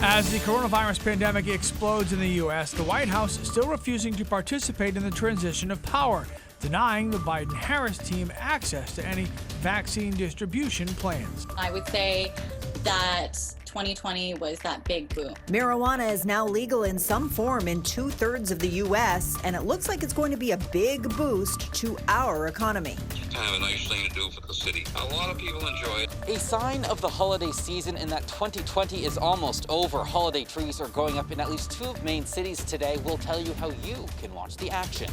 As the coronavirus pandemic explodes in the U.S., the White House is still refusing to participate in the transition of power, denying the Biden-Harris team access to any vaccine distribution plans. I would say that 2020 was that big boom. Marijuana is now legal in some form in 2/3 of the U.S., and it looks like it's going to be a big boost to our economy. It's kind of a nice thing to do for the city. A lot of people enjoy it. A sign of the holiday season in that 2020 is almost over. Holiday trees are going up in at least 2 main cities today. We'll tell you how you can watch the action.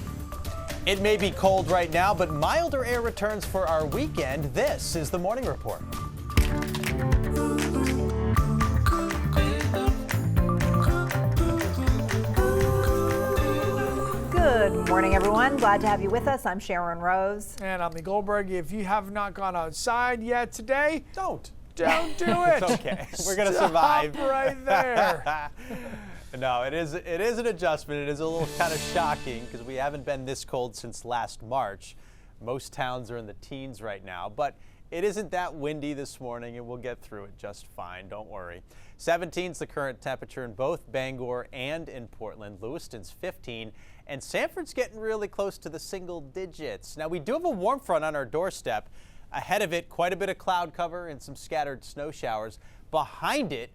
It may be cold right now, but milder air returns for our weekend. This is the Morning Report. Good morning, everyone. Glad to have you with us. I'm Sharon Rose. And I'm Lee Goldberg. If you have not gone outside yet today, Don't do it. It's okay. We're going to survive. Stop right there. No, it is an adjustment. It is a little kind of shocking because we haven't been this cold since last March. Most towns are in the teens right now, but it isn't that windy this morning, and we'll get through it just fine. Don't worry. 17 is the current temperature in both Bangor and in Portland. Lewiston's 15, and Sanford's getting really close to the single digits. Now, we do have a warm front on our doorstep. Ahead of it, quite a bit of cloud cover and some scattered snow showers. Behind it,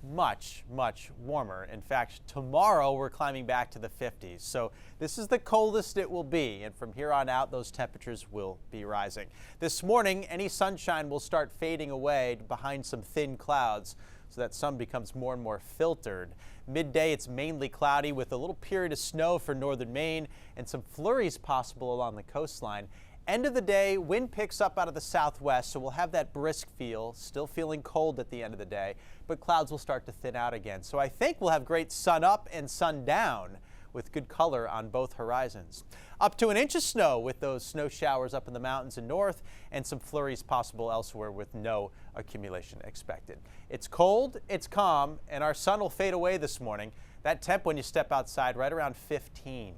much, much warmer. In fact, tomorrow we're climbing back to the 50s. So this is the coldest it will be, and from here on out, those temperatures will be rising. This morning, any sunshine will start fading away behind some thin clouds, so that sun becomes more and more filtered. Midday, it's mainly cloudy with a little period of snow for northern Maine and some flurries possible along the coastline. End of the day, wind picks up out of the southwest, so we'll have that brisk feel, still feeling cold at the end of the day, but clouds will start to thin out again. So I think we'll have great sun up and sun down with good color on both horizons. Up to an inch of snow with those snow showers up in the mountains and north, and some flurries possible elsewhere with no accumulation expected. It's cold, it's calm, and our sun will fade away this morning. That temp when you step outside right around 15.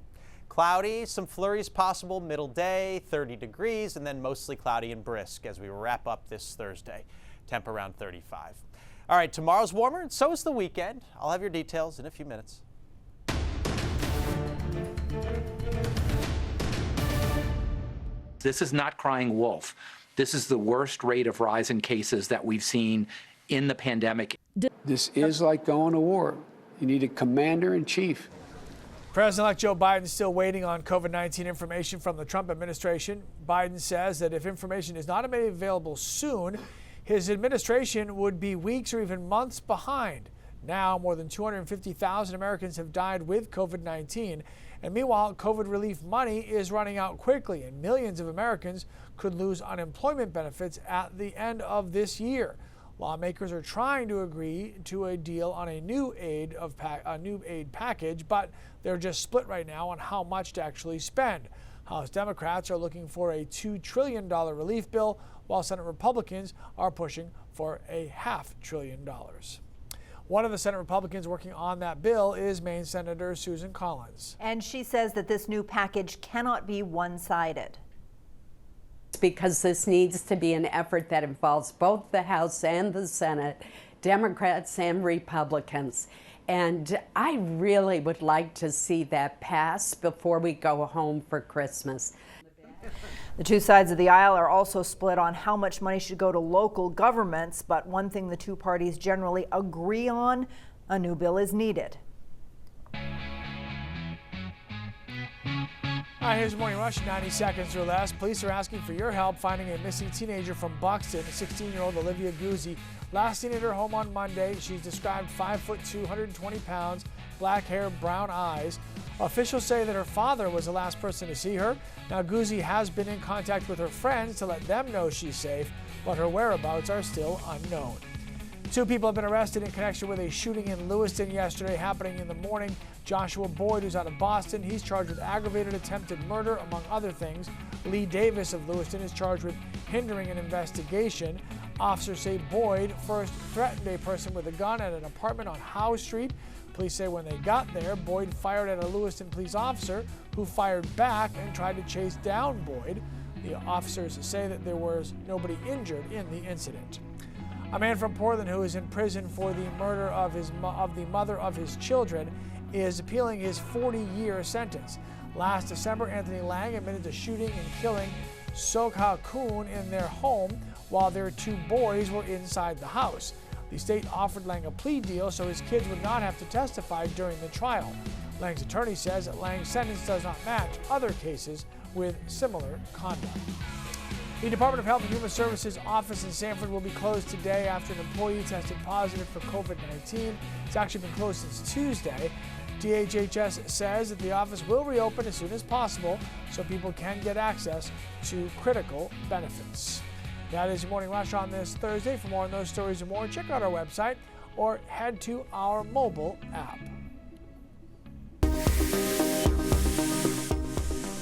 Cloudy, some flurries possible middle day, 30 degrees, and then mostly cloudy and brisk as we wrap up this Thursday. Temp around 35. All right, tomorrow's warmer, and so is the weekend. I'll have your details in a few minutes. This is not crying wolf. This is the worst rate of rise in cases that we've seen in the pandemic. This is like going to war. You need a commander-in-chief. President-elect Joe Biden is still waiting on COVID-19 information from the Trump administration. Biden says that if information is not made available soon, his administration would be weeks or even months behind. Now, more than 250,000 Americans have died with COVID-19. And meanwhile, COVID relief money is running out quickly, and millions of Americans could lose unemployment benefits at the end of this year. Lawmakers are trying to agree to a deal on a new aid package, but they're just split right now on how much to actually spend. House Democrats are looking for a $2 trillion relief bill, while Senate Republicans are pushing for a $500 billion. One of the Senate Republicans working on that bill is Maine Senator Susan Collins. And she says that this new package cannot be one-sided. Because this needs to be an effort that involves both the House and the Senate, Democrats and Republicans. And I really would like to see that pass before we go home for Christmas. The two sides of the aisle are also split on how much money should go to local governments, but one thing the two parties generally agree on, a new bill is needed. All right, here's Morning Rush, 90 seconds or less. Police are asking for your help finding a missing teenager from Buxton, 16-year-old Olivia Guzzi. Last seen at her home on Monday. She's described 5'2", 120 pounds, black hair, brown eyes. Officials say that her father was the last person to see her. Now, Guzzi has been in contact with her friends to let them know she's safe, but her whereabouts are still unknown. 2 people have been arrested in connection with a shooting in Lewiston yesterday, happening in the morning. Joshua Boyd, who's out of Boston, he's charged with aggravated attempted murder, among other things. Lee Davis of Lewiston is charged with hindering an investigation. Officers say Boyd first threatened a person with a gun at an apartment on Howe Street. Police say when they got there, Boyd fired at a Lewiston police officer who fired back and tried to chase down Boyd. The officers say that there was nobody injured in the incident. A man from Portland who is in prison for the murder of the mother of his children is appealing his 40-year sentence. Last December, Anthony Lang admitted to shooting and killing Sok-Ha Koon in their home while their 2 boys were inside the house. The state offered Lang a plea deal so his kids would not have to testify during the trial. Lang's attorney says that Lang's sentence does not match other cases with similar conduct. The Department of Health and Human Services office in Sanford will be closed today after an employee tested positive for COVID-19. It's actually been closed since Tuesday. DHHS says that the office will reopen as soon as possible so people can get access to critical benefits. That is your Morning Rush on this Thursday. For more on those stories and more, check out our website or head to our mobile app.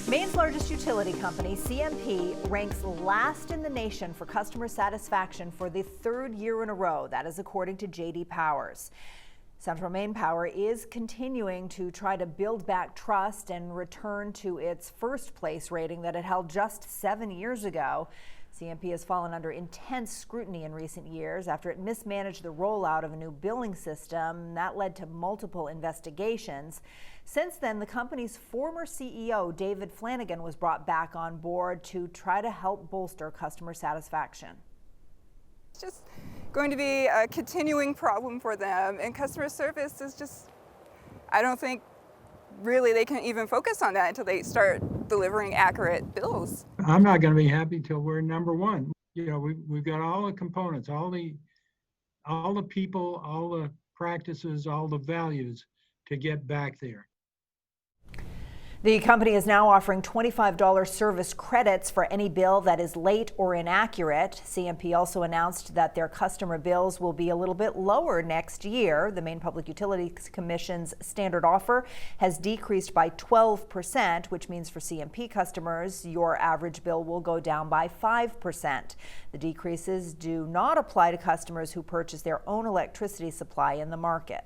Maine's largest utility company, CMP, ranks last in the nation for customer satisfaction for the 3rd year in a row. That is according to J.D. Powers. Central Maine Power is continuing to try to build back trust and return to its first place rating that it held just 7 years ago. CMP has fallen under intense scrutiny in recent years after it mismanaged the rollout of a new billing system. That led to multiple investigations. Since then, the company's former CEO, David Flanagan, was brought back on board to try to help bolster customer satisfaction. It's just going to be a continuing problem for them, and customer service is just, I don't think really they can even focus on that until they start delivering accurate bills. I'm not going to be happy till we're number one. You know, we've got all the components, all the people, all the practices, all the values to get back there. The company is now offering $25 service credits for any bill that is late or inaccurate. CMP also announced that their customer bills will be a little bit lower next year. The Maine Public Utilities Commission's standard offer has decreased by 12%, which means for CMP customers, your average bill will go down by 5%. The decreases do not apply to customers who purchase their own electricity supply in the market.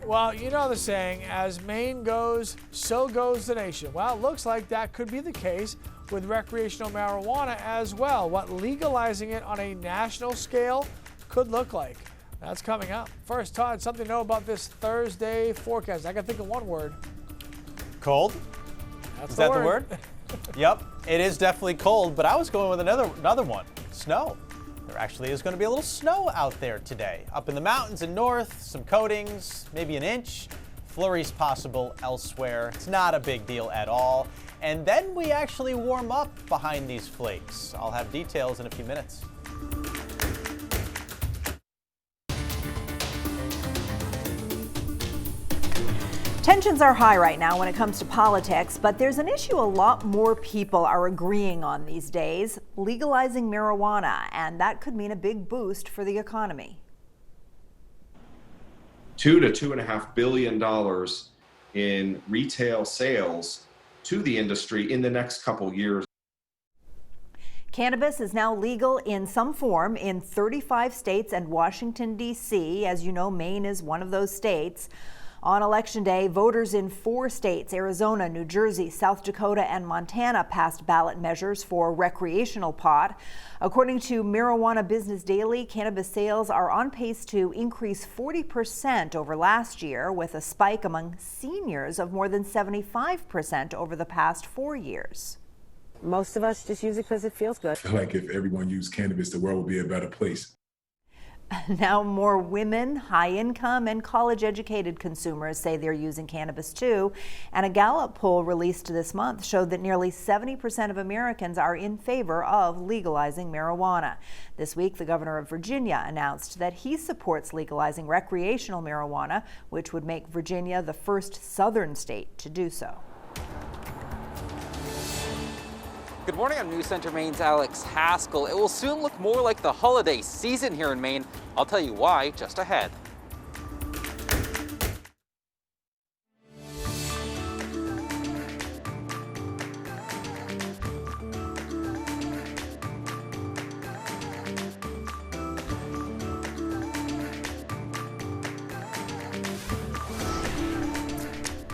Well, you know the saying, as Maine goes, so goes the nation. Well, it looks like that could be the case with recreational marijuana as well. What legalizing it on a national scale could look like. That's coming up. First, Todd, something to know about this Thursday forecast. I can think of one word. Cold? That's Is that the word? Yep, it is definitely cold, but I was going with another one, snow. There actually is going to be a little snow out there today. Up in the mountains and north, some coatings, maybe an inch. Flurries possible elsewhere. It's not a big deal at all. And then we actually warm up behind these flakes. I'll have details in a few minutes. Tensions are high right now when it comes to politics, but there's an issue a lot more people are agreeing on these days: legalizing marijuana, and that could mean a big boost for the economy. $2 to $2.5 billion in retail sales to the industry in the next couple years. Cannabis is now legal in some form in 35 states and Washington, D.C. As you know, Maine is one of those states. On Election Day, voters in 4 states, Arizona, New Jersey, South Dakota, and Montana, passed ballot measures for recreational pot. According to Marijuana Business Daily, cannabis sales are on pace to increase 40% over last year, with a spike among seniors of more than 75% over the past 4 years. Most of us just use it because it feels good. I feel like if everyone used cannabis, the world would be a better place. Now more women, high-income, and college-educated consumers say they're using cannabis too. And a Gallup poll released this month showed that nearly 70% of Americans are in favor of legalizing marijuana. This week, the governor of Virginia announced that he supports legalizing recreational marijuana, which would make Virginia the first southern state to do so. Good morning, I'm News Center Maine's Alex Haskell. It will soon look more like the holiday season here in Maine. I'll tell you why just ahead.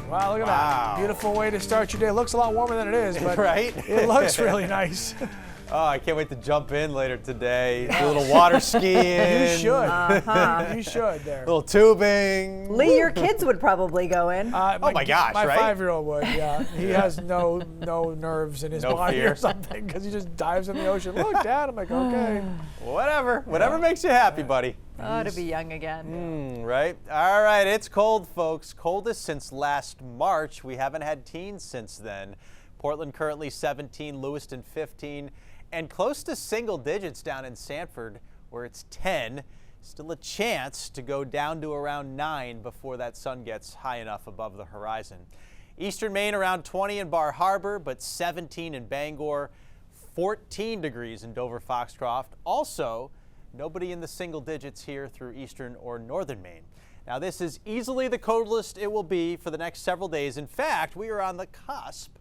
Wow, look at that. Beautiful way to start your day. It looks a lot warmer than it is, but right? It looks really nice. Oh, I can't wait to jump in later today. Do a little water skiing. You should. You should there. Little tubing. Lee, your kids would probably go in. Oh my gosh, my right? 5-year-old would, yeah. He has no nerves in his body fear. or something because he just dives in the ocean. Look, Dad. I'm like, okay. Whatever makes you happy, buddy. Oh, to be young again. Right? All right, it's cold, folks. Coldest since last March. We haven't had teens since then. Portland currently 17, Lewiston 15, and close to single digits down in Sanford, where it's 10. Still a chance to go down to around 9 before that sun gets high enough above the horizon. Eastern Maine around 20 in Bar Harbor, but 17 in Bangor, 14 degrees in Dover-Foxcroft. Also, nobody in the single digits here through eastern or northern Maine. Now, this is easily the coldest it will be for the next several days. In fact, we are on the cusp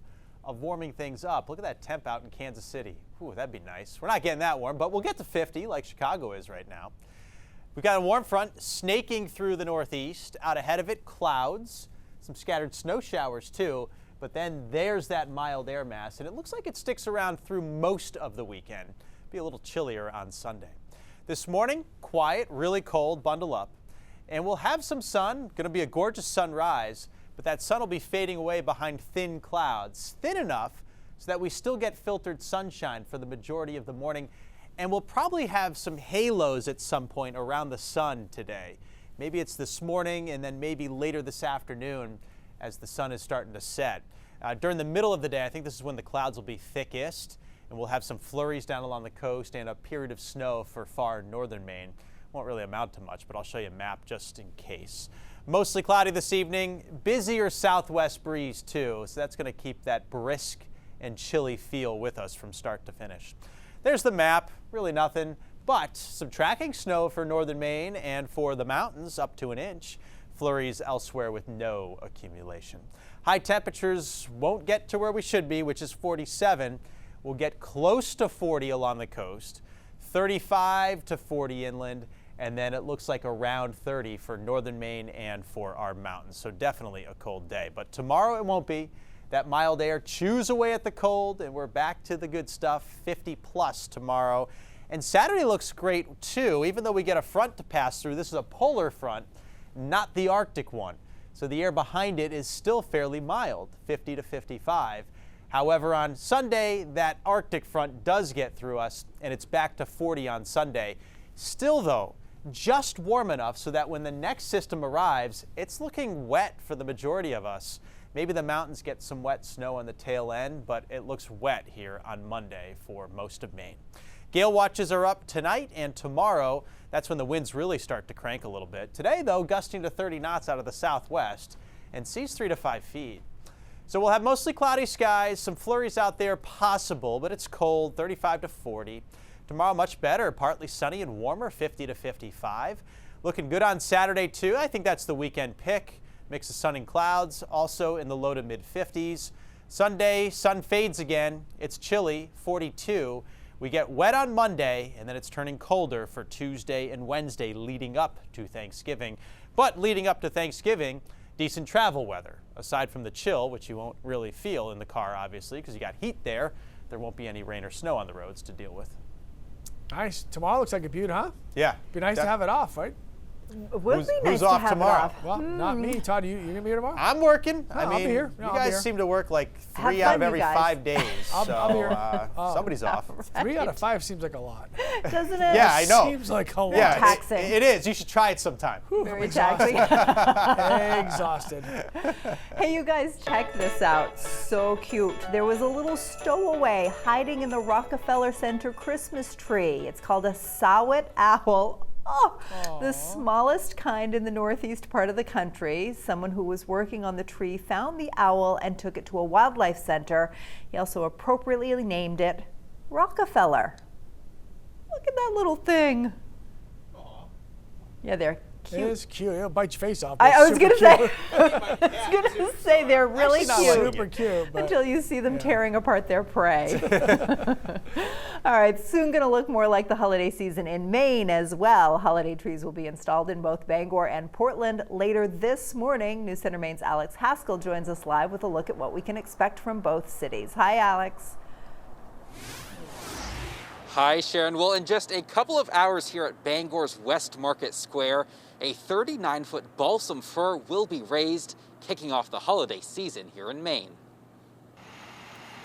of warming things up. Look at that temp out in Kansas City. Ooh, that'd be nice. We're not getting that warm, but we'll get to 50 like Chicago is right now. We've got a warm front snaking through the northeast. Out ahead of it, clouds, some scattered snow showers too, but then there's that mild air mass, and it looks like it sticks around through most of the weekend. Be a little chillier on Sunday. This morning, quiet, really cold, bundle up, and we'll have some sun. Going to be a gorgeous sunrise, but that sun will be fading away behind thin clouds, thin enough so that we still get filtered sunshine for the majority of the morning. And we'll probably have some halos at some point around the sun today. Maybe it's this morning and then maybe later this afternoon as the sun is starting to set. During the middle of the day, I think this is when the clouds will be thickest, and we'll have some flurries down along the coast and a period of snow for far northern Maine. Won't really amount to much, but I'll show you a map just in case. Mostly cloudy this evening, busier southwest breeze too, so that's going to keep that brisk and chilly feel with us from start to finish. There's the map, really nothing, but some tracking snow for northern Maine and for the mountains up to an inch. Flurries elsewhere with no accumulation. High temperatures won't get to where we should be, which is 47. We'll get close to 40 along the coast, 35 to 40 inland, and then it looks like around 30 for northern Maine and for our mountains. So definitely a cold day. But tomorrow it won't be. That mild air chews away at the cold, and we're back to the good stuff, 50 plus tomorrow. And Saturday looks great too, even though we get a front to pass through. This is a polar front, not the Arctic one. So the air behind it is still fairly mild, 50 to 55. However, on Sunday, that Arctic front does get through us, and it's back to 40 on Sunday. Still, though, just warm enough so that when the next system arrives, it's looking wet for the majority of us. Maybe the mountains get some wet snow on the tail end, but it looks wet here on Monday for most of Maine. Gale watches are up tonight and tomorrow. That's when the winds really start to crank a little bit. Today, though, gusting to 30 knots out of the southwest and seas 3 to 5 feet. So we'll have mostly cloudy skies, some flurries out there possible, but it's cold, 35 to 40. Tomorrow, much better, partly sunny and warmer, 50 to 55. Looking good on Saturday, too. I think that's the weekend pick. Mix of sun and clouds, also in the low to mid 50s. Sunday, sun fades again. It's chilly, 42. We get wet on Monday, and then it's turning colder for Tuesday and Wednesday leading up to Thanksgiving. But leading up to Thanksgiving, decent travel weather. Aside from the chill, which you won't really feel in the car, obviously, because you got heat there, there won't be any rain or snow on the roads to deal with. Nice. Tomorrow looks like a beaut, huh? Yeah. Be nice to have it off, right? Who's off tomorrow? Well, not me. Todd, you gonna be here tomorrow? I'm working. I'll be here. You guys seem to work like 3 out of every 5 days. I'll be here. Somebody's off. 3 out of 5 seems like a lot. Doesn't it? Yeah, I know. Seems like a lot. Yeah, taxing. It is. You should try it sometime. Very taxing. Exhausted. Hey, you guys, check this out. So cute. There was a little stowaway hiding in the Rockefeller Center Christmas tree. It's called a Sawat owl. Oh, the smallest kind in the northeast part of the country. Someone who was working on the tree found the owl and took it to a wildlife center. He also appropriately named it Rockefeller. Look at that little thing. Yeah, they're cute. It is cute. It'll bite your face off. I was gonna say they're really cute. Super cute. But until you see them tearing apart their prey. All right, soon going to look more like the holiday season in Maine as well. Holiday trees will be installed in both Bangor and Portland later this morning. News Center Maine's Alex Haskell joins us live with a look at what we can expect from both cities. Hi, Alex. Hi, Sharon. Well, in just a couple of hours here at Bangor's West Market Square, a 39-foot balsam fir will be raised, kicking off the holiday season here in Maine.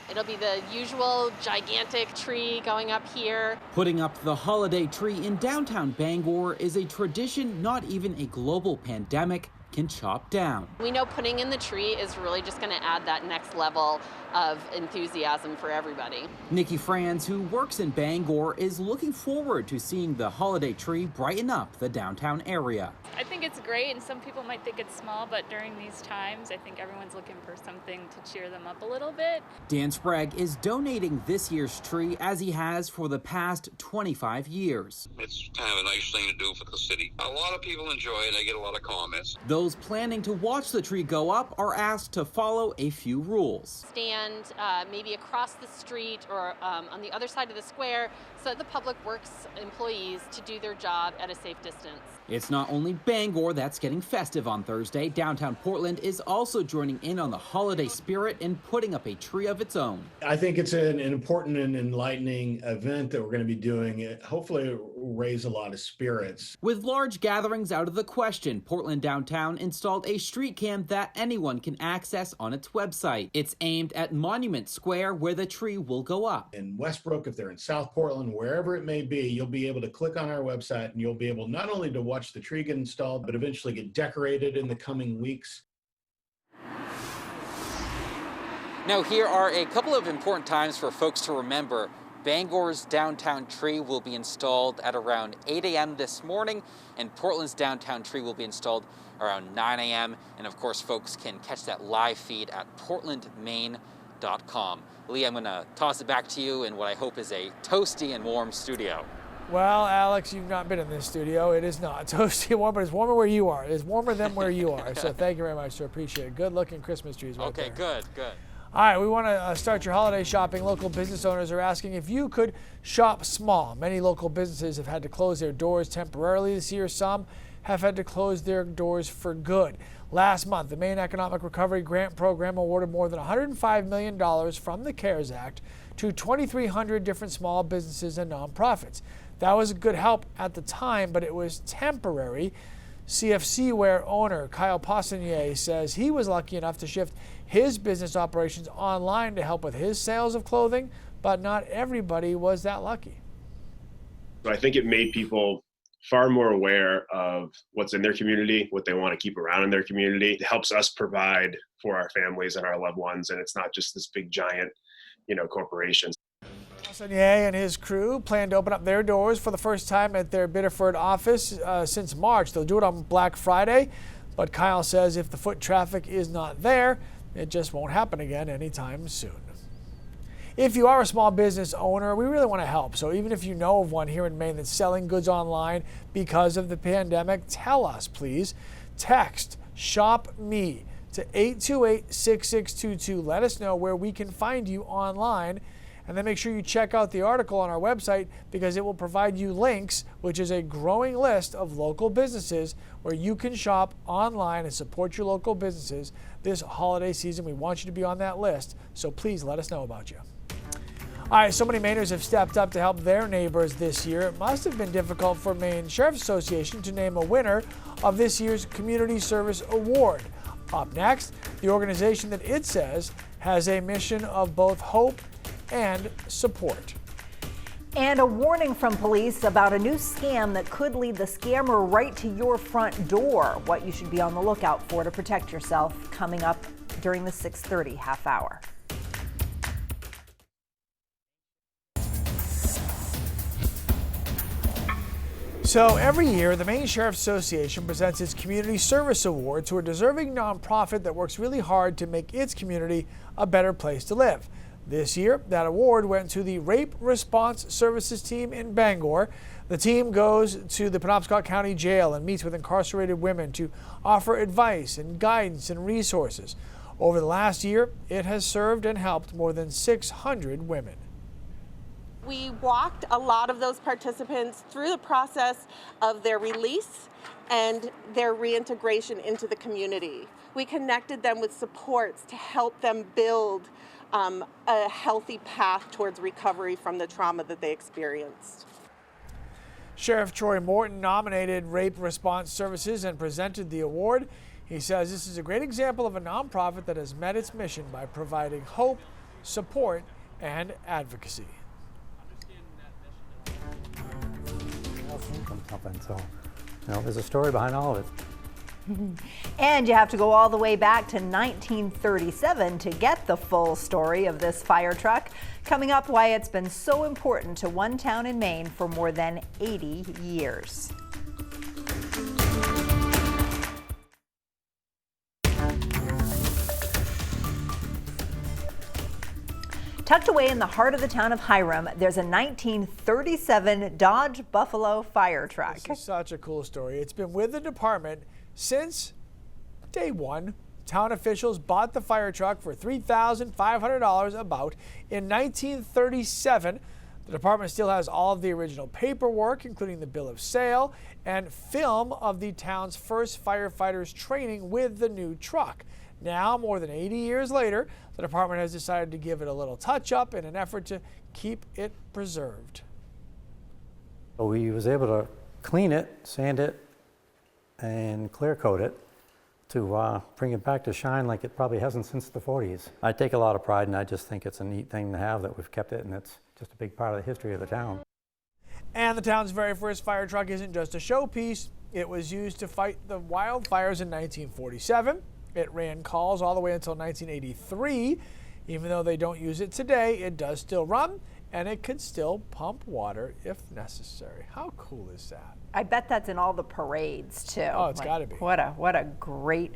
It'll be the usual gigantic tree going up here. Putting up the holiday tree in downtown Bangor is a tradition not even a global pandemic can chop down. We know putting in the tree is really just going to add that next level of enthusiasm for everybody. Nikki Franz, who works in Bangor, is looking forward to seeing the holiday tree brighten up the downtown area. I think it's great, and some people might think it's small, but during these times, I think everyone's looking for something to cheer them up a little bit. Dan Sprague is donating this year's tree as he has for the past 25 years. It's kind of a nice thing to do for the city. A lot of people enjoy it. I get a lot of comments. Those planning to watch the tree go up are asked to follow a few rules. Stand maybe across the street or on the other side of the square so that the public works employees to do their job at a safe distance. It's not only Bangor that's getting festive on Thursday. Downtown Portland is also joining in on the holiday spirit and putting up a tree of its own. I think it's an important and enlightening event that we're going to be doing. Hopefully it will raise a lot of spirits. With large gatherings out of the question, Portland Downtown installed a street cam that anyone can access on its website. It's aimed at Monument Square, where the tree will go up. In Westbrook, if they're in South Portland, wherever it may be, you'll be able to click on our website and you'll be able not only to watch the tree get installed, but eventually get decorated in the coming weeks. Now, here are a couple of important times for folks to remember. Bangor's downtown tree will be installed at around 8 a.m. this morning, and Portland's downtown tree will be installed around 9 a.m. And of course, folks can catch that live feed at portlandmaine.com. Lee, I'm going to toss it back to you in what I hope is a toasty and warm studio. Well, Alex, you've not been in this studio. It is not toasty and warm, but it's warmer where you are. It's warmer than where you are. So thank you very much, sir. Appreciate it. Good looking Christmas trees right there. Okay, good, good. All right, we want to start your holiday shopping. Local business owners are asking if you could shop small. Many local businesses have had to close their doors temporarily this year. Some have had to close their doors for good. Last month, the Maine Economic Recovery Grant Program awarded more than $105 million from the CARES Act to 2,300 different small businesses and nonprofits. That was a good help at the time, but it was temporary. CFC Wear owner Kyle Poissonnier says he was lucky enough to shift his business operations online to help with his sales of clothing, but not everybody was that lucky. So I think it made people far more aware of what's in their community, what they want to keep around in their community. It helps us provide for our families and our loved ones, and it's not just this big giant, corporation. Poissonnier and his crew plan to open up their doors for the first time at their Biddeford office since March. They'll do it on Black Friday, but Kyle says if the foot traffic is not there, it just won't happen again anytime soon. If you are a small business owner, we really want to help. So even if you know of one here in Maine that's selling goods online because of the pandemic, tell us, please. Text Shop Me to 828-6622. Let us know where we can find you online. And then make sure you check out the article on our website because it will provide you links, which is a growing list of local businesses where you can shop online and support your local businesses this holiday season. We want you to be on that list, so please let us know about you. All right, so many Mainers have stepped up to help their neighbors this year. It must have been difficult for Maine Sheriff's Association to name a winner of this year's Community Service Award. Up next, the organization that it says has a mission of both hope and support. And a warning from police about a new scam that could lead the scammer right to your front door. What you should be on the lookout for to protect yourself coming up during the 6:30 half hour. So every year, the Maine Sheriff's Association presents its Community Service Award to a deserving nonprofit that works really hard to make its community a better place to live. This year, that award went to the Rape Response Services team in Bangor. The team goes to the Penobscot County Jail and meets with incarcerated women to offer advice and guidance and resources. Over the last year, it has served and helped more than 600 women. We walked a lot of those participants through the process of their release and their reintegration into the community. We connected them with supports to help them build a healthy path towards recovery from the trauma that they experienced. Sheriff Troy Morton nominated Rape Response Services and presented the award. He says this is a great example of a nonprofit that has met its mission by providing hope, support, and advocacy. So, there's a story behind all of it. And you have to go all the way back to 1937 to get the full story of this fire truck. Coming up, why it's been so important to one town in Maine for more than 80 years. Tucked away in the heart of the town of Hiram, there's a 1937 Dodge Buffalo fire truck. This is such a cool story. It's been with the department since day one. Town officials bought the fire truck for $3,500 about in 1937. The department still has all of the original paperwork, including the bill of sale and film of the town's first firefighters training with the new truck. Now, more than 80 years later, the department has decided to give it a little touch-up in an effort to keep it preserved. So we was able to clean it, sand it, and clear coat it to bring it back to shine like it probably hasn't since the 40s. I take a lot of pride, and I just think it's a neat thing to have that we've kept it, and it's just a big part of the history of the town. And the town's very first fire truck isn't just a showpiece. It was used to fight the wildfires in 1947. It ran calls all the way until 1983. Even though they don't use it today, it does still run, and it could still pump water if necessary. How cool is that? I bet that's in all the parades too. Oh, it's got to be. What a great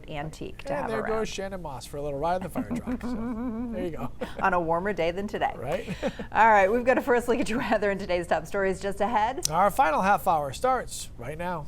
antique to have around. And there goes Shannon Moss for a little ride in the fire truck. So, there you go. On a warmer day than today. Right? All right, we've got a first look at your weather and today's top stories just ahead. Our final half hour starts right now.